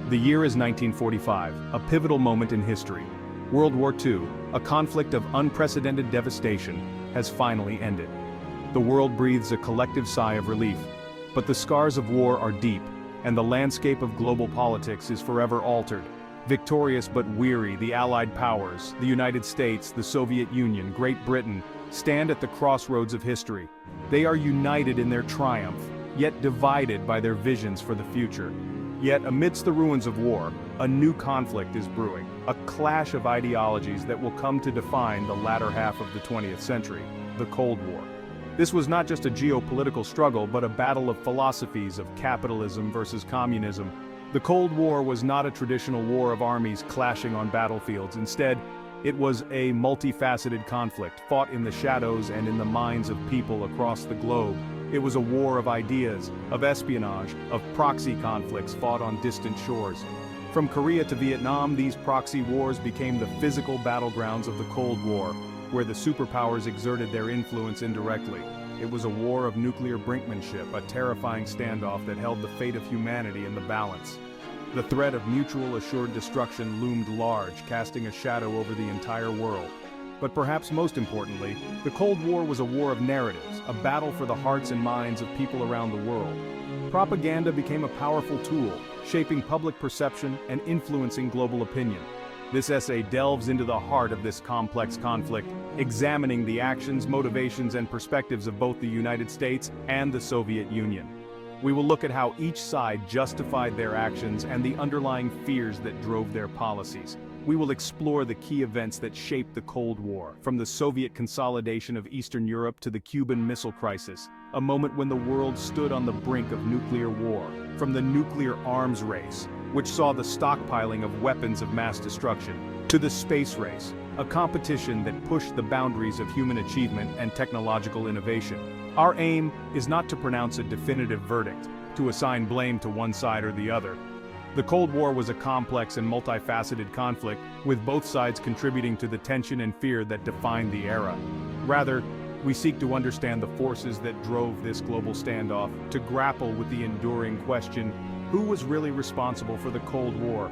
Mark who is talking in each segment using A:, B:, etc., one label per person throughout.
A: The year is 1945, a pivotal moment in history. World War II, a conflict of unprecedented devastation, has finally ended. The world breathes a collective sigh of relief. But the scars of war are deep, and the landscape of global politics is forever altered. Victorious but weary, the Allied powers, the United States, the Soviet Union, Great Britain, stand at the crossroads of history. They are united in their triumph, yet divided by their visions for the future. Yet amidst the ruins of war, a new conflict is brewing, a clash of ideologies that will come to define the latter half of the 20th century, the Cold War. This was not just a geopolitical struggle but a battle of philosophies of capitalism versus communism. The Cold War was not a traditional war of armies clashing on battlefields. Instead, it was a multifaceted conflict fought in the shadows and in the minds of people across the globe. It was a war of ideas, of espionage, of proxy conflicts fought on distant shores. From Korea to Vietnam, these proxy wars became the physical battlegrounds of the Cold War, where the superpowers exerted their influence indirectly. It was a war of nuclear brinkmanship, a terrifying standoff that held the fate of humanity in the balance. The threat of mutual assured destruction loomed large, casting a shadow over the entire world. But perhaps most importantly, the Cold War was a war of narratives, a battle for the hearts and minds of people around the world. Propaganda became a powerful tool, shaping public perception and influencing global opinion. This essay delves into the heart of this complex conflict, examining the actions, motivations, and perspectives of both the United States and the Soviet Union. We will look at how each side justified their actions and the underlying fears that drove their policies. We will explore the key events that shaped the Cold War, from the Soviet consolidation of Eastern Europe to the Cuban Missile Crisis, a moment when the world stood on the brink of nuclear war, from the nuclear arms race, which saw the stockpiling of weapons of mass destruction, to the space race, a competition that pushed the boundaries of human achievement and technological innovation. Our aim is not to pronounce a definitive verdict, to assign blame to one side or the other. The Cold War was a complex and multifaceted conflict, with both sides contributing to the tension and fear that defined the era. Rather, we seek to understand the forces that drove this global standoff, to grapple with the enduring question, who was really responsible for the Cold War?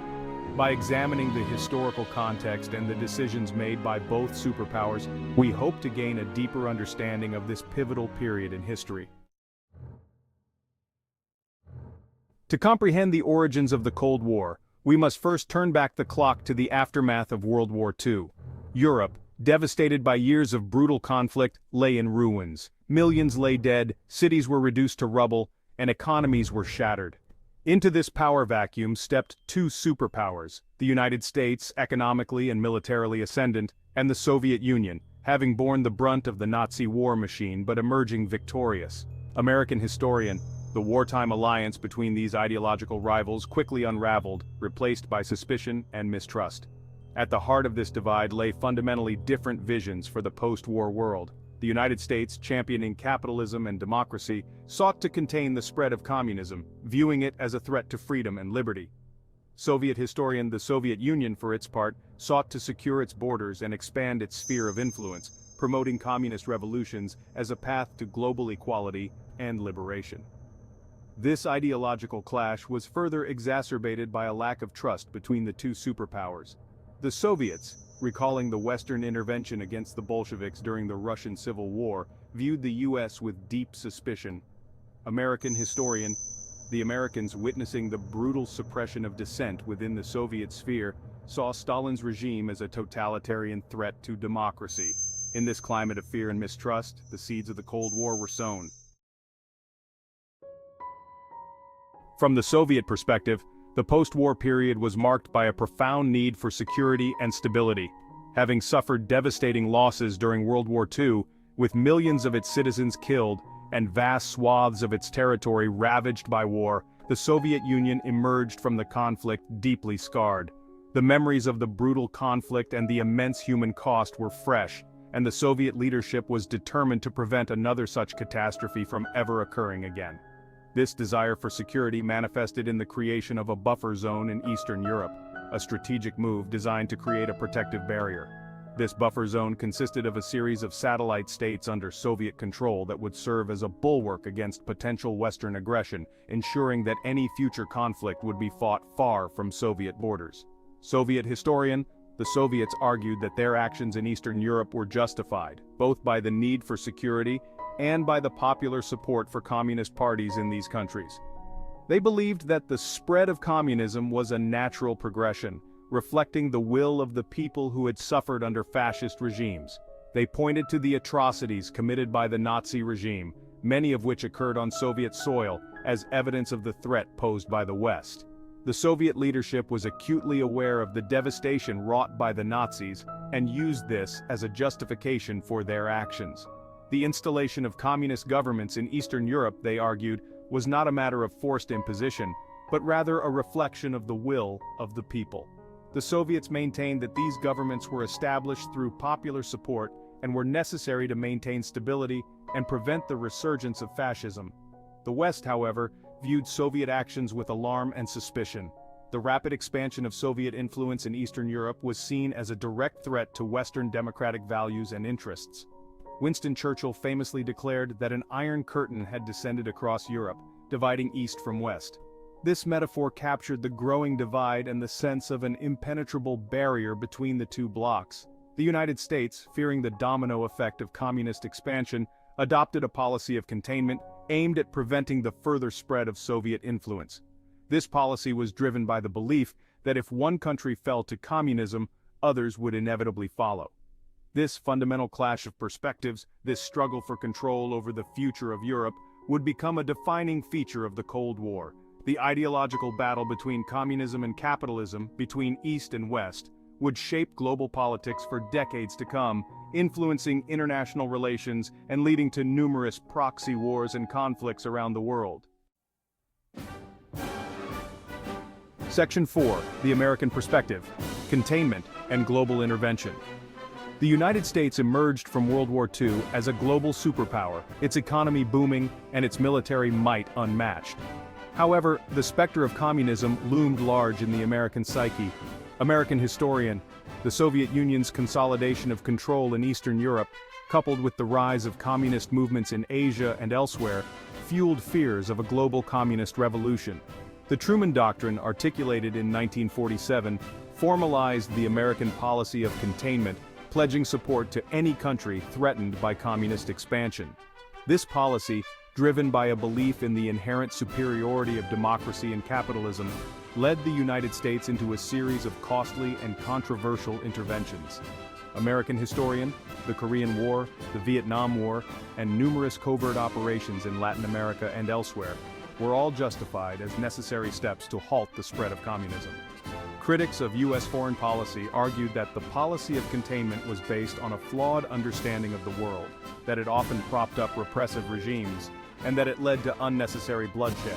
A: By examining the historical context and the decisions made by both superpowers, we hope to gain a deeper understanding of this pivotal period in history. To comprehend the origins of the Cold War, we must first turn back the clock to the aftermath of World War II. Europe, devastated by years of brutal conflict, lay in ruins. Millions lay dead, cities were reduced to rubble, and economies were shattered. Into this power vacuum stepped two superpowers, the United States, economically and militarily ascendant, and the Soviet Union, having borne the brunt of the Nazi war machine but emerging victorious. American historian, the wartime alliance between these ideological rivals quickly unraveled, replaced by suspicion and mistrust. At the heart of this divide lay fundamentally different visions for the post-war world. The United States, championing capitalism and democracy, sought to contain the spread of communism, viewing it as a threat to freedom and liberty. Soviet historian, the Soviet Union, for its part, sought to secure its borders and expand its sphere of influence, promoting communist revolutions as a path to global equality and liberation. This ideological clash was further exacerbated by a lack of trust between the two superpowers. The Soviets, recalling the Western intervention against the Bolsheviks during the Russian Civil War, viewed the U.S. with deep suspicion. American historian, the Americans, witnessing the brutal suppression of dissent within the Soviet sphere, saw Stalin's regime as a totalitarian threat to democracy. In this climate of fear and mistrust, the seeds of the Cold War were sown. From the Soviet perspective, the post-war period was marked by a profound need for security and stability. Having suffered devastating losses during World War II, with millions of its citizens killed and vast swaths of its territory ravaged by war, the Soviet Union emerged from the conflict deeply scarred. The memories of the brutal conflict and the immense human cost were fresh, and the Soviet leadership was determined to prevent another such catastrophe from ever occurring again. This desire for security manifested in the creation of a buffer zone in Eastern Europe, a strategic move designed to create a protective barrier. This buffer zone consisted of a series of satellite states under Soviet control that would serve as a bulwark against potential Western aggression, ensuring that any future conflict would be fought far from Soviet borders. Soviet historian, the Soviets argued that their actions in Eastern Europe were justified, both by the need for security and by the popular support for communist parties in these countries. They believed that the spread of communism was a natural progression, reflecting the will of the people who had suffered under fascist regimes. They pointed to the atrocities committed by the Nazi regime, many of which occurred on Soviet soil, as evidence of the threat posed by the West. The Soviet leadership was acutely aware of the devastation wrought by the Nazis and used this as a justification for their actions. The installation of communist governments in Eastern Europe, they argued, was not a matter of forced imposition, but rather a reflection of the will of the people. The Soviets maintained that these governments were established through popular support and were necessary to maintain stability and prevent the resurgence of fascism. The West, however, viewed Soviet actions with alarm and suspicion. The rapid expansion of Soviet influence in Eastern Europe was seen as a direct threat to Western democratic values and interests. Winston Churchill famously declared that an iron curtain had descended across Europe, dividing East from West. This metaphor captured the growing divide and the sense of an impenetrable barrier between the two blocs. The United States, fearing the domino effect of communist expansion, adopted a policy of containment aimed at preventing the further spread of Soviet influence. This policy was driven by the belief that if one country fell to communism, others would inevitably follow. This fundamental clash of perspectives, this struggle for control over the future of Europe, would become a defining feature of the Cold War. The ideological battle between communism and capitalism, between East and West, would shape global politics for decades to come, influencing international relations and leading to numerous proxy wars and conflicts around the world. Section 4. The American Perspective. Containment and Global Intervention. The United States emerged from World War II as a global superpower, its economy booming and its military might unmatched. However, the specter of communism loomed large in the American psyche. American historian, the Soviet Union's consolidation of control in Eastern Europe, coupled with the rise of communist movements in Asia and elsewhere, fueled fears of a global communist revolution. The Truman Doctrine, articulated in 1947, formalized the American policy of containment, pledging support to any country threatened by communist expansion. This policy, driven by a belief in the inherent superiority of democracy and capitalism, led the United States into a series of costly and controversial interventions. American historian, the Korean War, the Vietnam War, and numerous covert operations in Latin America and elsewhere were all justified as necessary steps to halt the spread of communism. Critics of U.S. foreign policy argued that the policy of containment was based on a flawed understanding of the world, that it often propped up repressive regimes, and that it led to unnecessary bloodshed.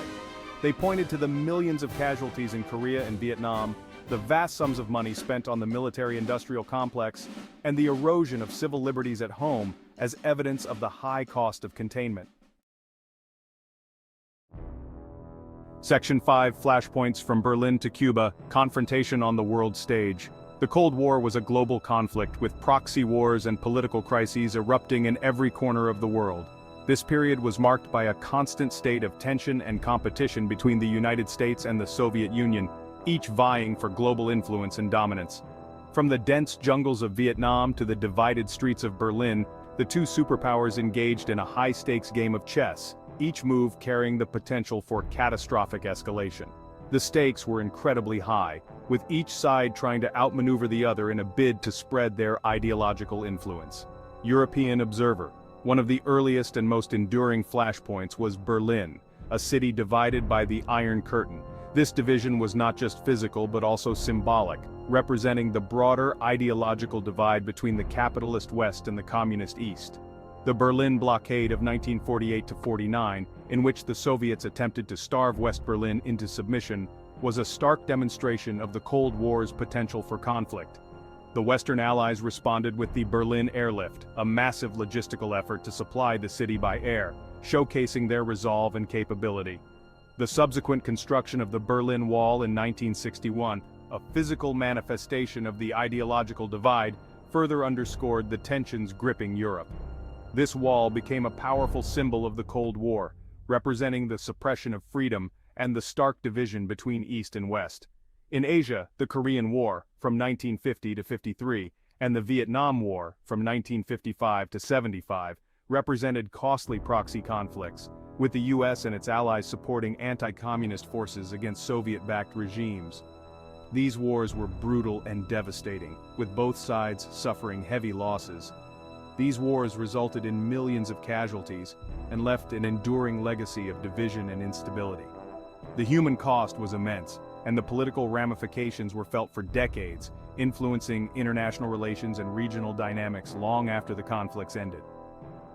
A: They pointed to the millions of casualties in Korea and Vietnam, the vast sums of money spent on the military-industrial complex, and the erosion of civil liberties at home as evidence of the high cost of containment. Section 5. Flashpoints from Berlin to Cuba, Confrontation on the World Stage. The Cold War was a global conflict with proxy wars and political crises erupting in every corner of the world. This period was marked by a constant state of tension and competition between the United States and the Soviet Union, each vying for global influence and dominance. From the dense jungles of Vietnam to the divided streets of Berlin, the two superpowers engaged in a high-stakes game of chess, each move carrying the potential for catastrophic escalation. The stakes were incredibly high, with each side trying to outmaneuver the other in a bid to spread their ideological influence. European observer. One of the earliest and most enduring flashpoints was Berlin, a city divided by the Iron Curtain. This division was not just physical but also symbolic, representing the broader ideological divide between the capitalist West and the communist East. The Berlin Blockade of 1948-49, in which the Soviets attempted to starve West Berlin into submission, was a stark demonstration of the Cold War's potential for conflict. The Western Allies responded with the Berlin Airlift, a massive logistical effort to supply the city by air, showcasing their resolve and capability. The subsequent construction of the Berlin Wall in 1961, a physical manifestation of the ideological divide, further underscored the tensions gripping Europe. This wall became a powerful symbol of the Cold War, representing the suppression of freedom and the stark division between East and West. In Asia, the Korean War, from 1950 to 53, and the Vietnam War, from 1955 to 75, represented costly proxy conflicts, with the US and its allies supporting anti-communist forces against Soviet-backed regimes. These wars were brutal and devastating, with both sides suffering heavy losses. These wars resulted in millions of casualties and left an enduring legacy of division and instability. The human cost was immense, and the political ramifications were felt for decades, influencing international relations and regional dynamics long after the conflicts ended.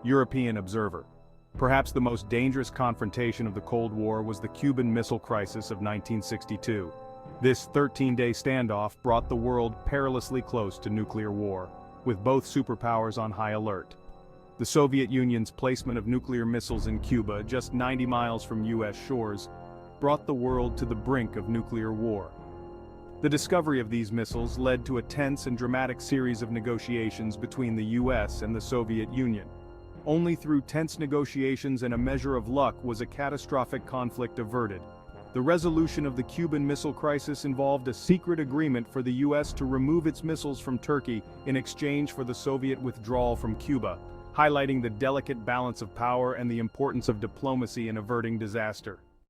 A: European observer. Perhaps the most dangerous confrontation of the Cold War was the Cuban Missile Crisis of 1962. This 13-day standoff brought the world perilously close to nuclear war, with both superpowers on high alert. The Soviet Union's placement of nuclear missiles in Cuba, just 90 miles from US shores, brought the world to the brink of nuclear war. The discovery of these missiles led to a tense and dramatic series of negotiations between the US and the Soviet Union. Only through tense negotiations and a measure of luck was a catastrophic conflict averted. The resolution of the Cuban Missile Crisis involved a secret agreement for the US to remove its missiles from Turkey in exchange for the Soviet withdrawal from Cuba, highlighting the delicate balance of power and the importance of diplomacy in averting disaster.